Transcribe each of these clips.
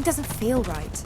doesn't feel right.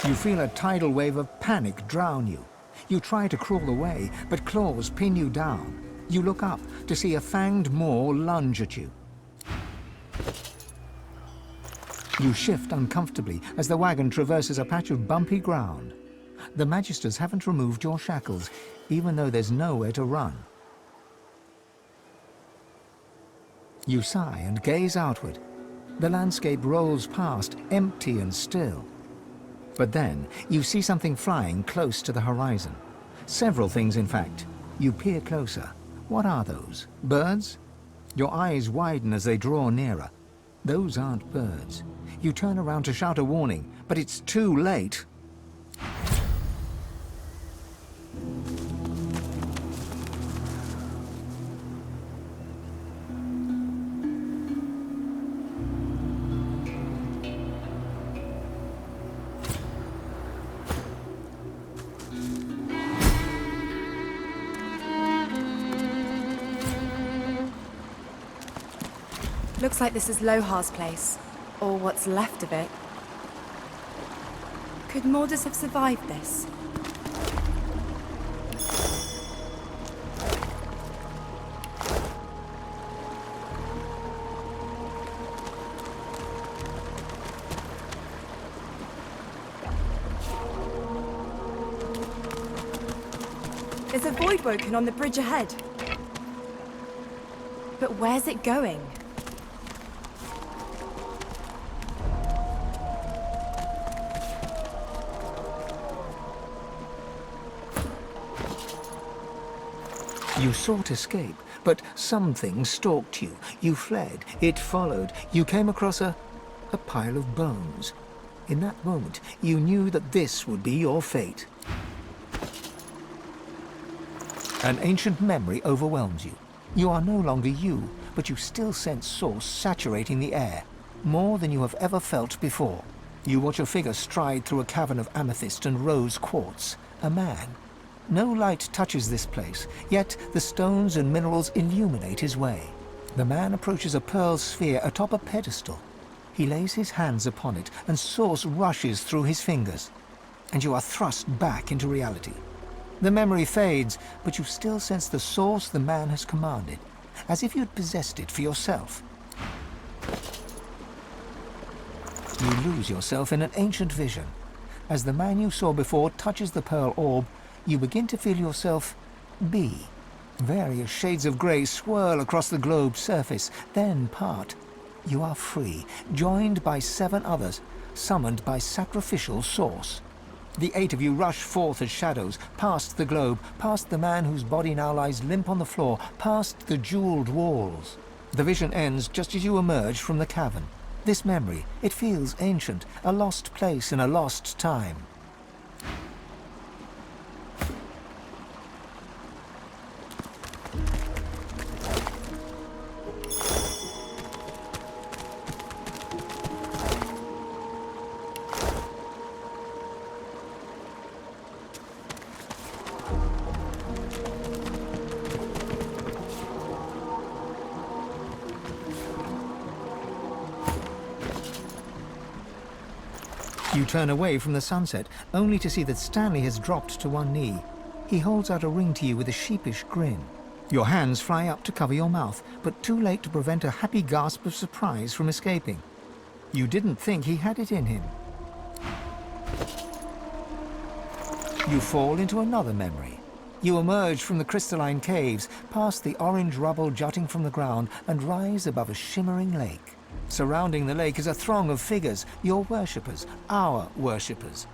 You feel a tidal wave of panic drown you. You try to crawl away, but claws pin you down. You look up to see a fanged maw lunge at you. You shift uncomfortably as the wagon traverses a patch of bumpy ground. The Magisters haven't removed your shackles, even though there's nowhere to run. You sigh and gaze outward. The landscape rolls past, empty and still. But then, you see something flying close to the horizon. Several things, in fact. You peer closer. What are those? Birds? Your eyes widen as they draw nearer. Those aren't birds. You turn around to shout a warning, but it's too late. Looks like this is Lohar's place, or what's left of it. Could Mordus have survived this? There's a void woken on the bridge ahead. But where's it going? You sought escape, but something stalked you. You fled. It followed. You came across a pile of bones. In that moment, you knew that this would be your fate. An ancient memory overwhelms you. You are no longer you, but you still sense source saturating the air, more than you have ever felt before. You watch a figure stride through a cavern of amethyst and rose quartz, a man. No light touches this place, yet the stones and minerals illuminate his way. The man approaches a pearl sphere atop a pedestal. He lays his hands upon it, and source rushes through his fingers, and you are thrust back into reality. The memory fades, but you still sense the source the man has commanded, as if you'd possessed it for yourself. You lose yourself in an ancient vision. As the man you saw before touches the pearl orb, you begin to feel yourself be. Various shades of grey swirl across the globe's surface, then part. You are free, joined by 7 others, summoned by sacrificial source. The 8 of you rush forth as shadows, past the globe, past the man whose body now lies limp on the floor, past the jeweled walls. The vision ends just as you emerge from the cavern. This memory, it feels ancient, a lost place in a lost time. You turn away from the sunset, only to see that Stanley has dropped to one knee. He holds out a ring to you with a sheepish grin. Your hands fly up to cover your mouth, but too late to prevent a happy gasp of surprise from escaping. You didn't think he had it in him. You fall into another memory. You emerge from the crystalline caves, past the orange rubble jutting from the ground, and rise above a shimmering lake. Surrounding the lake is a throng of figures, your worshippers, our worshippers.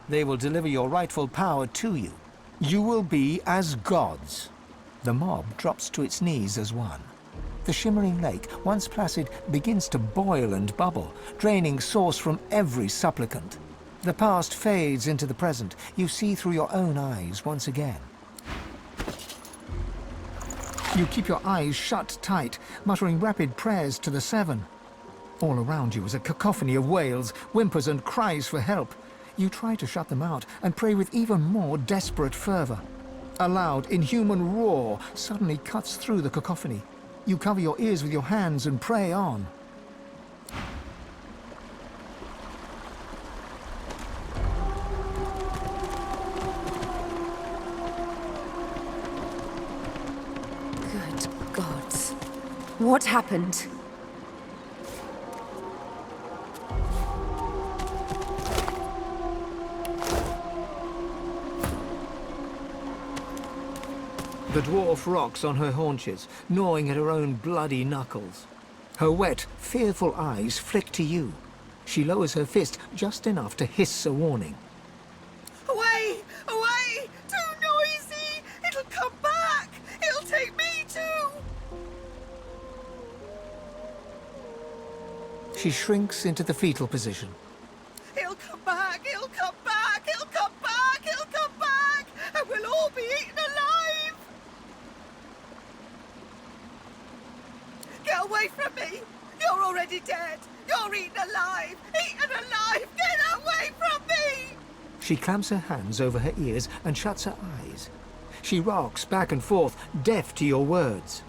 They will deliver your rightful power to you. You will be as gods. The mob drops to its knees as one. The shimmering lake, once placid, begins to boil and bubble, draining source from every supplicant. The past fades into the present. You see through your own eyes once again. You keep your eyes shut tight, muttering rapid prayers to the 7. All around you is a cacophony of wails, whimpers and cries for help. You try to shut them out and pray with even more desperate fervor. A loud, inhuman roar suddenly cuts through the cacophony. You cover your ears with your hands and pray on. Good gods. What happened? The dwarf rocks on her haunches, gnawing at her own bloody knuckles. Her wet, fearful eyes flick to you. She lowers her fist just enough to hiss a warning. Away! Away! Too noisy! It'll come back! It'll take me too! She shrinks into the fetal position. It'll come back! It'll come back! It'll come back! It'll come back! And we'll all be eaten alive! Get away from me! You're already dead! You're eaten alive! Eaten alive! Get away from me! She clamps her hands over her ears and shuts her eyes. She rocks back and forth, deaf to your words.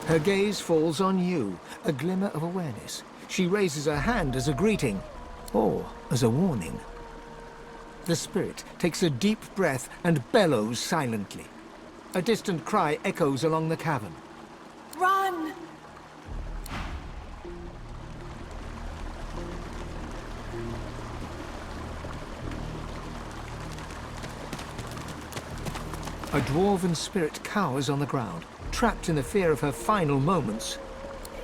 Her gaze falls on you, a glimmer of awareness. She raises her hand as a greeting, or as a warning. The spirit takes a deep breath and bellows silently. A distant cry echoes along the cavern. Run! A dwarven spirit cowers on the ground, trapped in the fear of her final moments.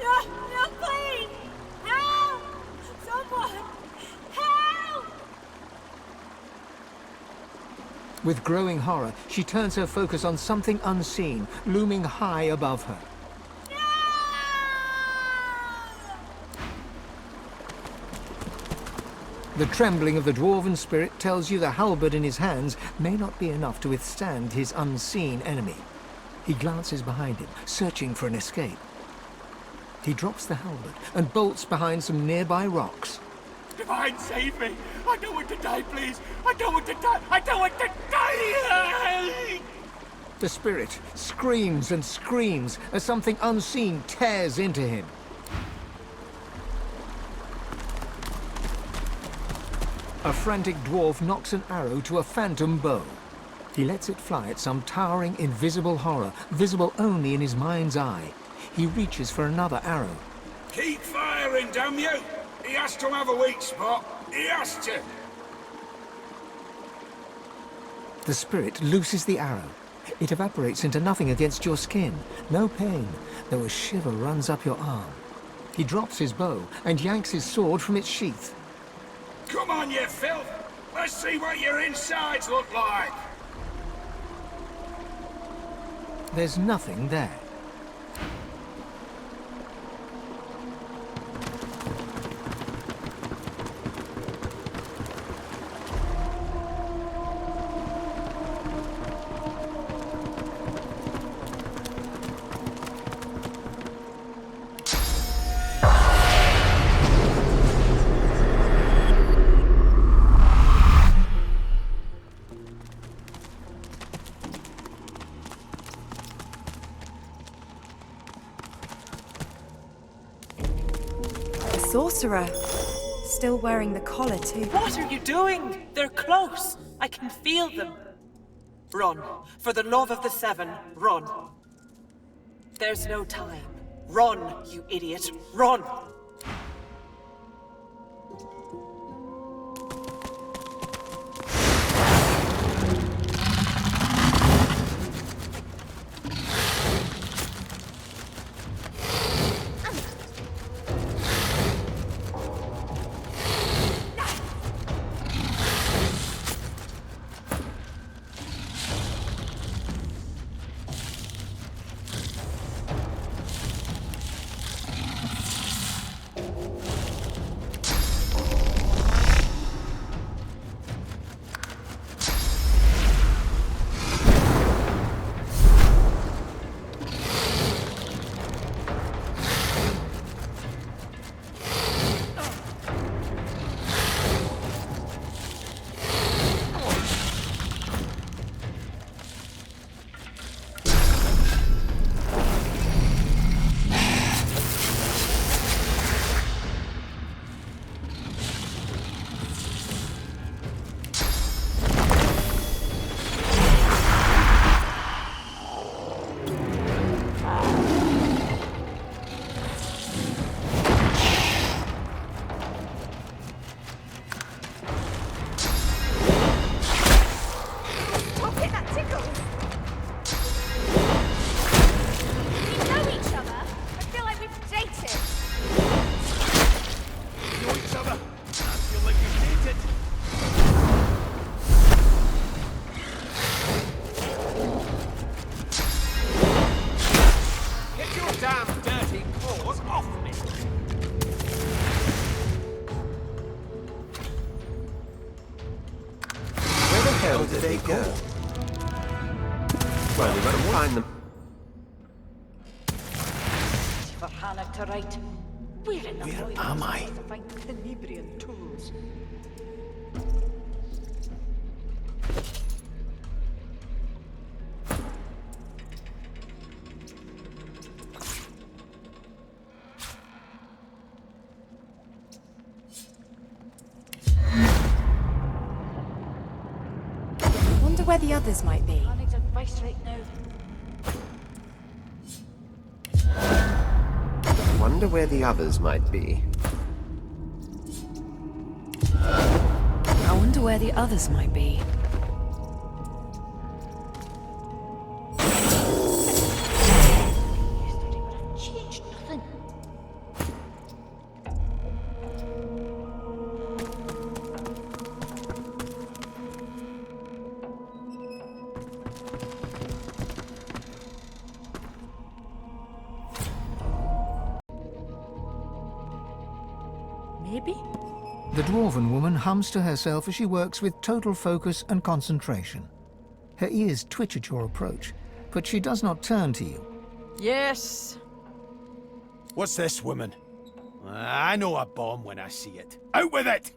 No, no, please! Help! Someone! Help! With growing horror, she turns her focus on something unseen, looming high above her. The trembling of the dwarven spirit tells you the halberd in his hands may not be enough to withstand his unseen enemy. He glances behind him, searching for an escape. He drops the halberd and bolts behind some nearby rocks. Divine, save me! I don't want to die, please! I don't want to die! I don't want to die! The spirit screams and screams as something unseen tears into him. A frantic dwarf knocks an arrow to a phantom bow. He lets it fly at some towering, invisible horror, visible only in his mind's eye. He reaches for another arrow. Keep firing, damn you! He has to have a weak spot. He has to! The spirit looses the arrow. It evaporates into nothing against your skin. No pain, though a shiver runs up your arm. He drops his bow and yanks his sword from its sheath. Come on, you filth! Let's see what your insides look like! There's nothing there. Sorcerer. Still wearing the collar, too. What are you doing? They're close. I can feel them. Run. For the love of the Seven, run. There's no time. Run, you idiot. Run! hell did they go? Well, we better find them. For Hannah to write. Where am I? To find Tenebrian tools. Wonder where the others might be. I need advice right now. Wonder where the others might be. I wonder where the others might be. maybe? The dwarven woman hums to herself as she works with total focus and concentration. Her ears twitch at your approach, but she does not turn to you. Yes. What's this, woman? I know a bomb when I see it. Out with it!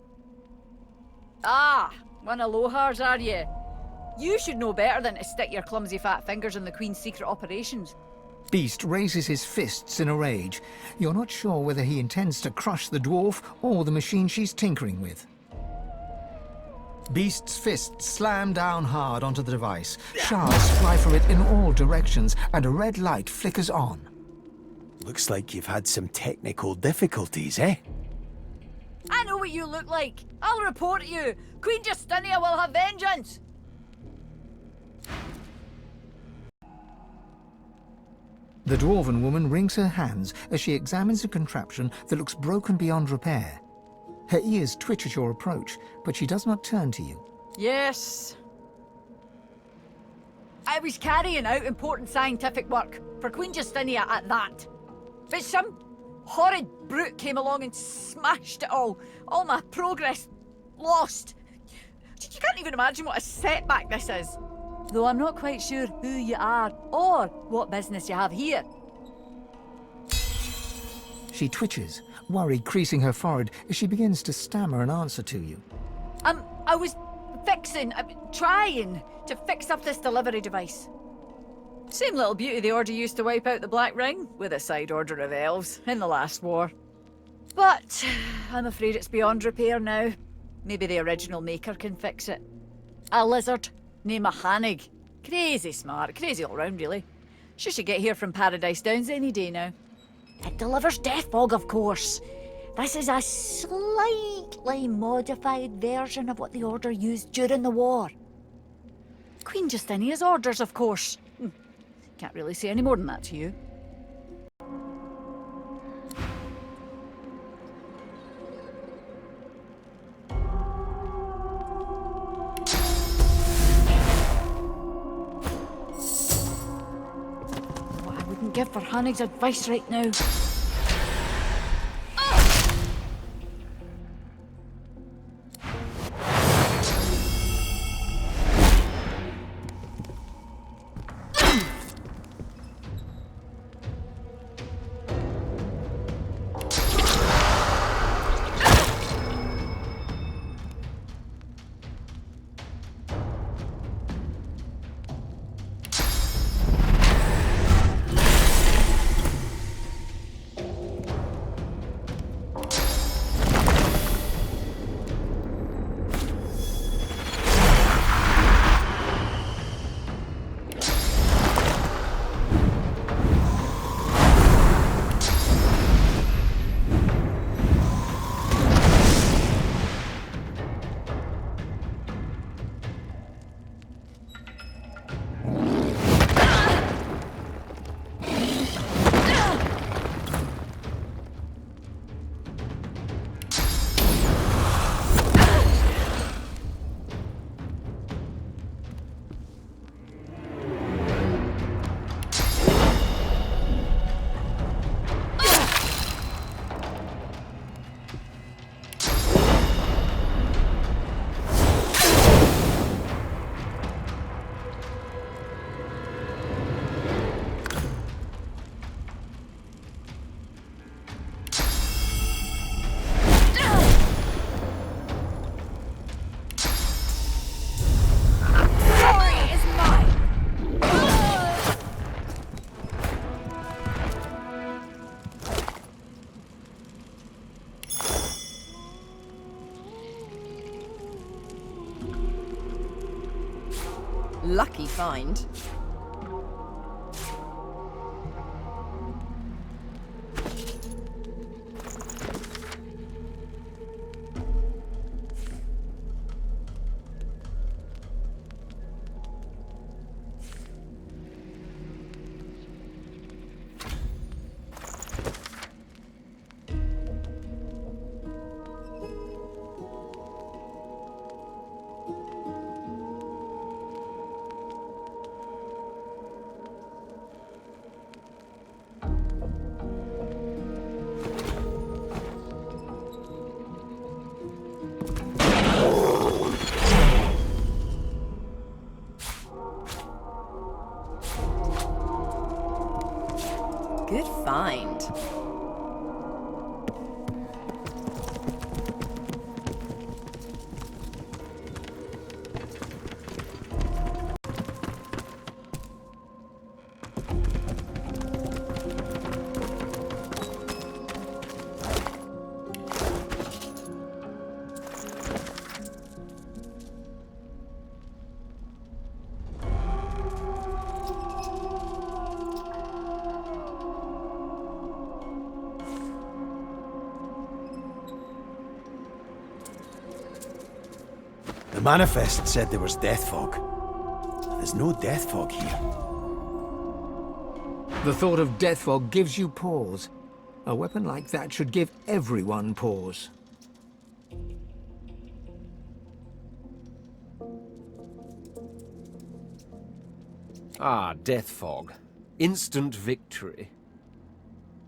Ah, one of Lohars, are you? You should know better than to stick your clumsy fat fingers in the Queen's secret operations. Beast raises his fists in a rage. You're not sure whether he intends to crush the dwarf or the machine she's tinkering with. Beast's fists slam down hard onto the device. Shards fly from it in all directions, and a red light flickers on. Looks like you've had some technical difficulties, eh? I know what you look like. I'll report you. Queen Justinia will have vengeance. The dwarven woman wrings her hands as she examines a contraption that looks broken beyond repair. Her ears twitch at your approach, but she does not turn to you. Yes. I was carrying out important scientific work, for Queen Justinia at that. But some horrid brute came along and smashed it all. All my progress lost. You can't even imagine what a setback this is. Though I'm not quite sure who you are or what business you have here. She twitches, worry creasing her forehead as she begins to stammer an answer to you. I was trying to fix up this delivery device. Same little beauty the Order used to wipe out the Black Ring, with a side order of elves, in the last war. But I'm afraid it's beyond repair now. Maybe the original maker can fix it. A lizard named Hanig. Crazy smart, crazy all round really. She should get here from Paradise Downs any day now. It delivers death fog, of course. This is a slightly modified version of what the Order used during the war. Queen Justinia's orders, of course. Can't really say any more than that to you. What I wouldn't give for Hanig's advice right now. Lucky find. The manifest said there was death fog. There's no death fog here. The thought of death fog gives you pause. A weapon like that should give everyone pause. Ah, death fog. Instant victory.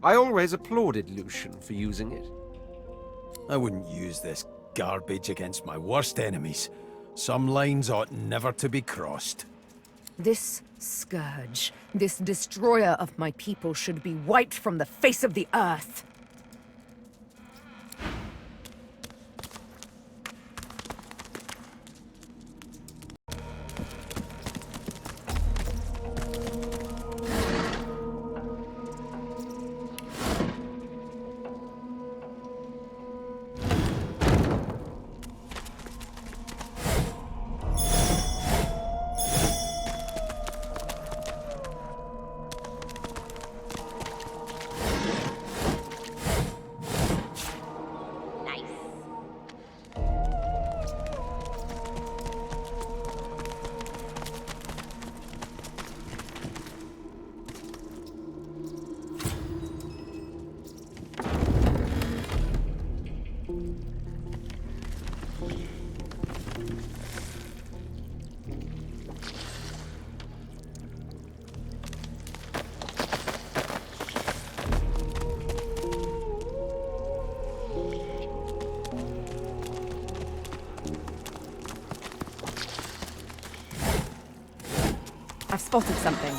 I always applauded Lucian for using it. I wouldn't use this garbage against my worst enemies. Some lines ought never to be crossed. This scourge, this destroyer of my people should be wiped from the face of the earth. I've spotted something.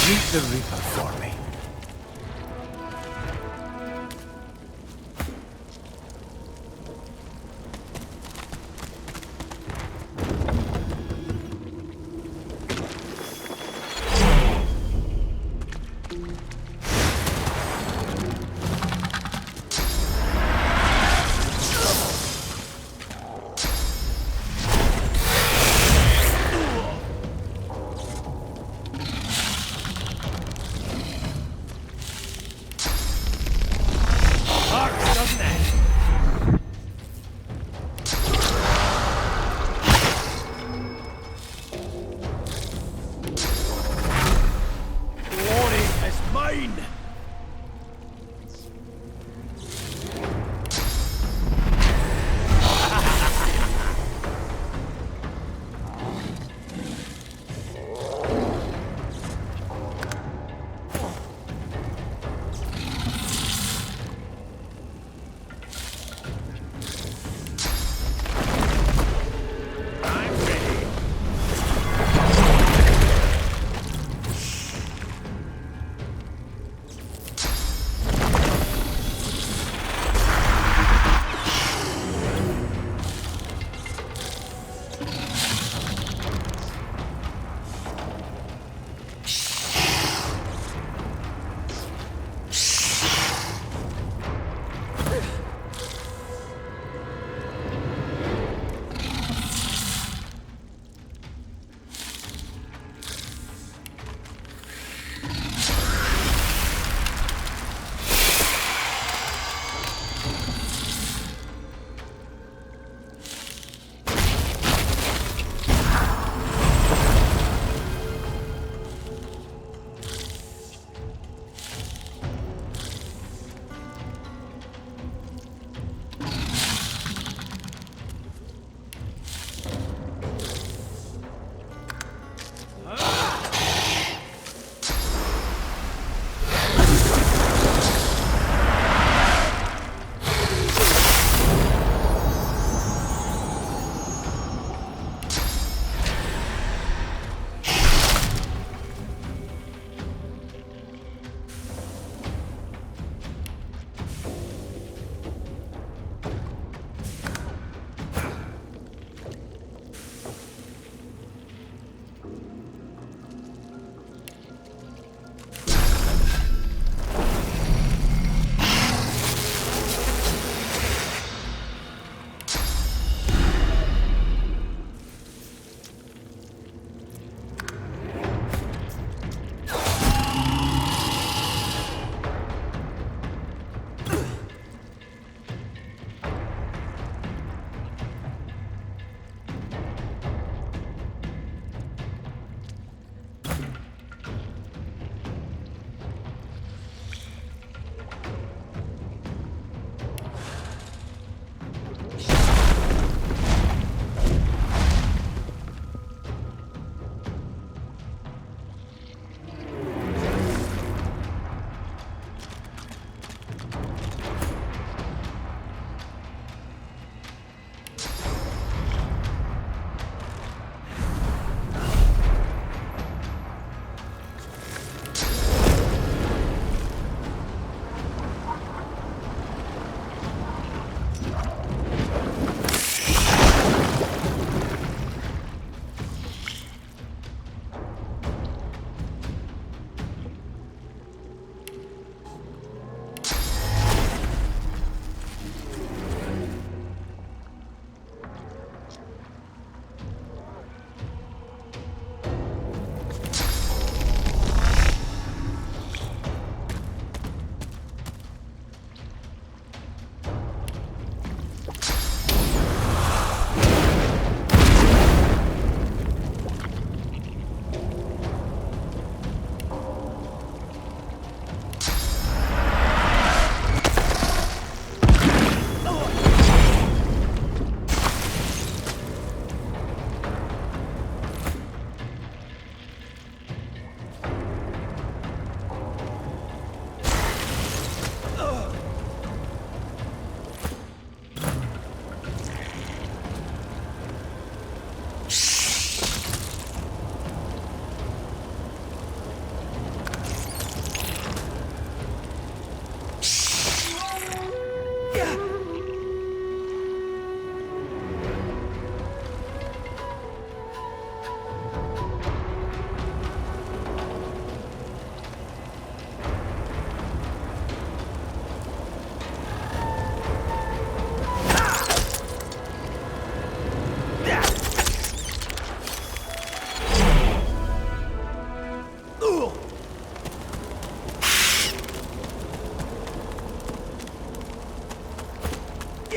Meet the Reaper for me.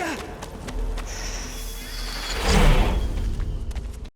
Yeah.